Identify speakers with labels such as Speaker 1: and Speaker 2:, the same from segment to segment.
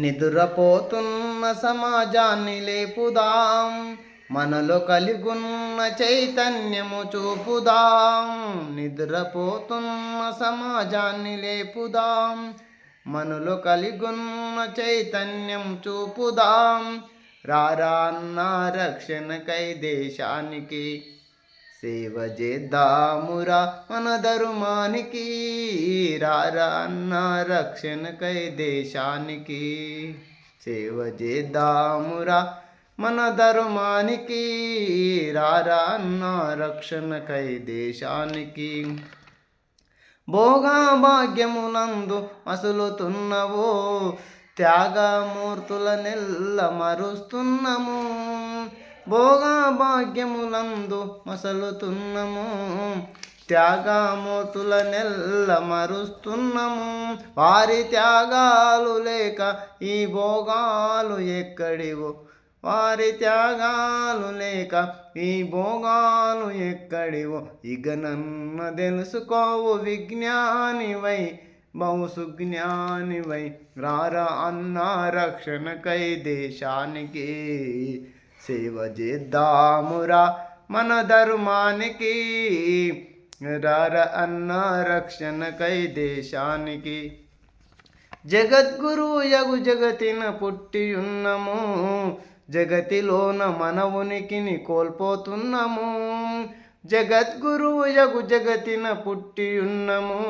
Speaker 1: నిదురపోతున్న సమాజాన్ని లేపుదాం, మనలో కలిగున్న చైతన్యము చూపుదాం. నిద్రపోతున్న సమాజాన్ని లేపుదాం, మనలో కలిగున్న చైతన్యం చూపుదాం. రారా అన్న రక్షణకై దేశానికి, సేవ చేద్దామురా మన ధర్మానికి. రారా అన్న రక్షణకై దేశానికి, సేవ చేద్దామురా మన ధర్మానికి. రారా అన్న రక్షణకై దేశానికి. భోగభాగ్యములందు మసులుతున్నవో, త్యాగమూర్తుల నెల్ల మరుస్తున్నము. భోగభాగ్యములందు మసలుతున్నము, త్యాగమూర్తుల నెల్ల మరుస్తున్నము. వారి త్యాగాలు లేక ఈ భోగాలు ఎక్కడివో, వారి త్యాగాలు లేక ఈ భోగాలు ఎక్కడివో. ఇక నన్ను తెలుసుకోవు విజ్ఞానివై, బహు సుజ్ఞానివై. రారా అన్న రక్షణకై దేశానికి, సేవ చేద్దామురా మన ధర్మానికి. రారా అన్న రక్షణకై దేశానికి. జగద్గురు యగు జగతిన పుట్టియున్నము, జగతిలోన మన ఉనికిని కోల్పోతున్నము. జగద్గురు యగు జగతిన పుట్టియున్నము,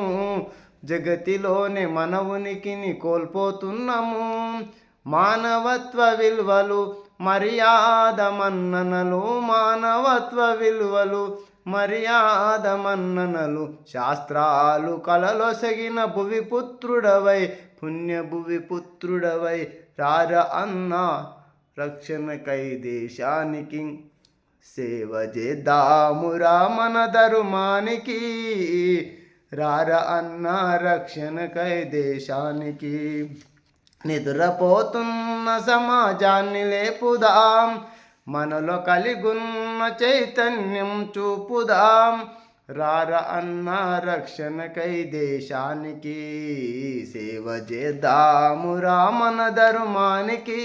Speaker 1: జగతిలోనే మన ఉనికిని కోల్పోతున్నము. మానవత్వ విలువలు మర్యాద మన్ననలు, మానవత్వ విలువలు మర్యాద మన్ననలు. శాస్త్రాలు కలలొసగిన భువి పుత్రుడవై, పుణ్య భువి పుత్రుడవై. రారా అన్న రక్షణకై దేశానికి, సేవ చేద్దామురా మన ధర్మానికి. రారా అన్న రక్షణకై దేశానికి. నిద్రపోతున్న సమాజాన్ని లేపుదాం, మనలో కలిగున్న చైతన్యం చూపుదాం. రారా అన్న రక్షణకై దేశానికి, సేవ చేద్దామురా మన ధర్మానికి.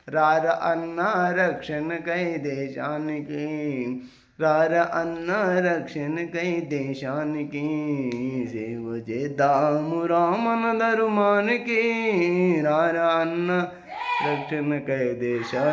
Speaker 1: రారా అన్న రక్షణకై దేశానికి, రారా అన్న రక్షణకై దేశానికి. సేవ చేద్దామురా మన ధర్మానికి. రారా అన్న రక్షణకై దేశానికి.